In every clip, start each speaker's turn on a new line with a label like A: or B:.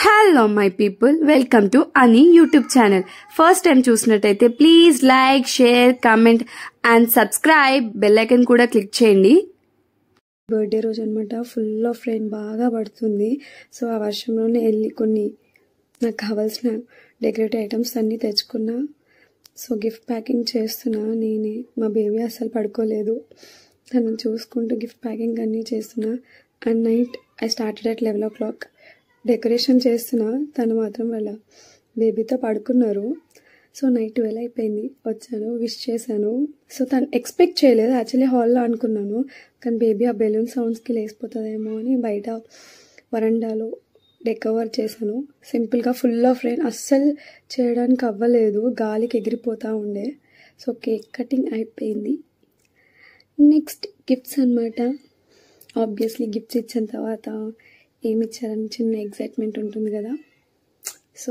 A: Hello my people, welcome to అని YouTube channel. First time చూసినట్టయితే please like, share, comment and subscribe. Bell icon కూడా click చేయండి. Birthday రోజు అనమాట. Full of rain బాగా పడుతుంది. సో ఆ వర్షంలోనే వెళ్ళి కొన్ని నాకు కావాల్సిన డెకరేటివ్ ఐటమ్స్ అన్నీ తెచ్చుకున్నా. సో గిఫ్ట్ ప్యాకింగ్ చేస్తున్నా నేనే. మా బేబీ అస్సలు పడుకోలేదు, తనని చూసుకుంటూ గిఫ్ట్ ప్యాకింగ్ అన్నీ చేస్తున్నా. And night I started at 11 o'clock. Decoration చేస్తున్నా, తను మాత్రం వాళ్ళ బేబీతో పడుకున్నారు. సో నైట్ 12 అయిపోయింది. వచ్చాను, విష్ చేశాను. సో తను ఎక్స్పెక్ట్ చేయలేదు. యాక్చువల్లీ హాల్లో అనుకున్నాను, కానీ బేబీ ఆ బెలూన్ సౌండ్స్కి లేసిపోతుందేమో అని బయట వరండాలో డెకవర్ చేశాను సింపుల్గా. ఫుల్ ఆఫ్ రెయిన్, అస్సలు చేయడానికి అవ్వలేదు, గాలికి ఎగిరిపోతూ ఉండే. సో కేక్ కటింగ్ అయిపోయింది. నెక్స్ట్ గిఫ్ట్స్ అనమాట. ఆబ్వియస్లీ గిఫ్ట్స్ ఇచ్చిన తర్వాత ఏమి ఇచ్చారని చిన్న ఎగ్జైట్మెంట్ ఉంటుంది కదా. సో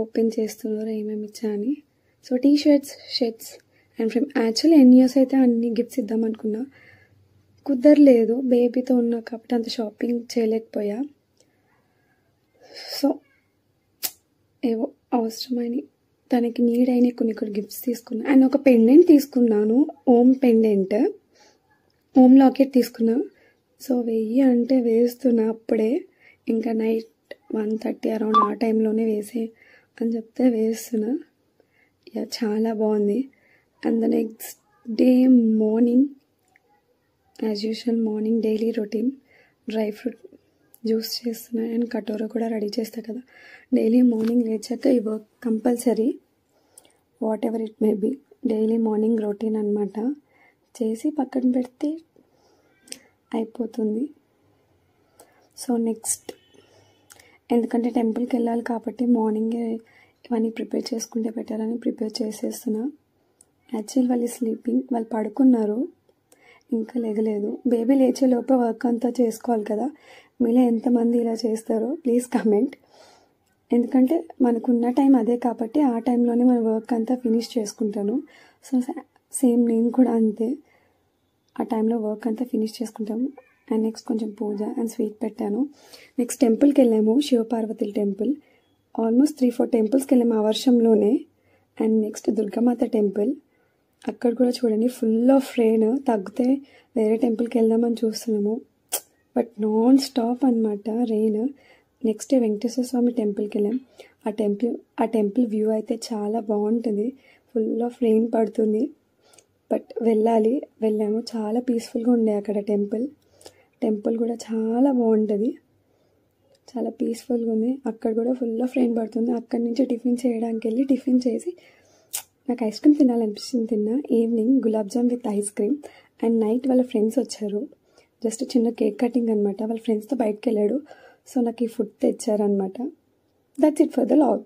A: ఓపెన్ చేస్తున్నారు ఏమేమి ఇచ్చా అని. So t shirts, shirts and frame. Actually ఎన్ని అయితే అన్ని గిఫ్ట్స్ ఇద్దామనుకున్నా, కుదరలేదు. బేబీతో ఉన్నా కాబట్టి అంత షాపింగ్ చేయలేకపోయా. సో ఏవో అవసరమైన తనకి నీడ్ అయిన కొన్ని గిఫ్ట్స్ తీసుకున్నా. అండ్ ఒక పెండెంట్ తీసుకున్నాను, ఓమ్ పెండెంట్, ఓమ్ లాకెట్ తీసుకున్నా. సో వెయ్యి అంటే వేస్తున్నా అప్పుడే. ఇంకా నైట్ 1:30 అరౌండ్ ఆ టైంలోనే వేసే అని చెప్తే వేస్తున్నా. చాలా బాగుంది. And the next day morning as usual morning daily routine dry fruit juice చేస్తున్నా. అండ్ కటోరా కూడా రెడీ చేస్తా కదా. డైలీ మార్నింగ్ లేచాక ఈ work compulsory, whatever it may be. Daily morning routine అనమాట. చేసి పక్కన పెడితే అయిపోతుంది. సో నెక్స్ట్, ఎందుకంటే టెంపుల్కి వెళ్ళాలి కాబట్టి మార్నింగే ఇవన్నీ ప్రిపేర్ చేసుకుంటే బెటర్ అని ప్రిపేర్ చేసేస్తున్నా. యాక్చువల్ వాళ్ళు స్లీపింగ్, వాళ్ళు పడుకున్నారు, ఇంకా లేగలేదు. బేబీ లేచే లోపే వర్క్ అంతా చేసుకోవాలి కదా. మీలో ఎంతమంది ఇలా చేస్తారో ప్లీజ్ కమెంట్. ఎందుకంటే మనకున్న టైం అదే కాబట్టి ఆ టైంలోనే మన వర్క్ అంతా ఫినిష్ చేసుకుంటాను. సో సేమ్ నేను కూడా అంతే, ఆ టైంలో వర్క్ అంతా ఫినిష్ చేసుకుంటాము. అండ్ నెక్స్ట్ కొంచెం పూజ అండ్ స్వీట్ పెట్టాను. నెక్స్ట్ టెంపుల్కి వెళ్ళాము, శివపార్వతుల టెంపుల్. ఆల్మోస్ట్ 3-4 టెంపుల్స్కి వెళ్ళాము ఆ వర్షంలోనే. And next Durgamata temple. అక్కడ కూడా చూడండి ఫుల్ ఆఫ్ రెయిన్. తగ్గితే వేరే టెంపుల్కి వెళ్దామని చూస్తున్నాము, బట్ నాన్ స్టాప్ అనమాట రెయిన్. నెక్స్ట్ వెంకటేశ్వర స్వామి టెంపుల్కి వెళ్ళాం. ఆ టెంపుల్ వ్యూ అయితే చాలా బాగుంటుంది. ఫుల్ ఆఫ్ రెయిన్ పడుతుంది, బట్ వెళ్ళాము. చాలా పీస్ఫుల్గా ఉండే అక్కడ టెంపుల్ కూడా చాలా బాగుంటుంది, చాలా పీస్ఫుల్గా ఉంది. అక్కడ కూడా ఫుల్ ఆఫ్ రెయిన్ పడుతుంది. అక్కడి నుంచి టిఫిన్ చేయడానికి వెళ్ళి టిఫిన్ చేసి నాకు ఐస్ క్రీమ్ తినాలనిపించింది, తిన్నా. Evening gulab jam with ice cream. And night వాళ్ళ ఫ్రెండ్స్ వచ్చారు. జస్ట్ చిన్న కేక్ కటింగ్ అనమాట. వాళ్ళ ఫ్రెండ్స్తో బయటకు వెళ్ళాడు. సో నాకు ఈ ఫుడ్ తెచ్చారనమాట. That's it for the vlog.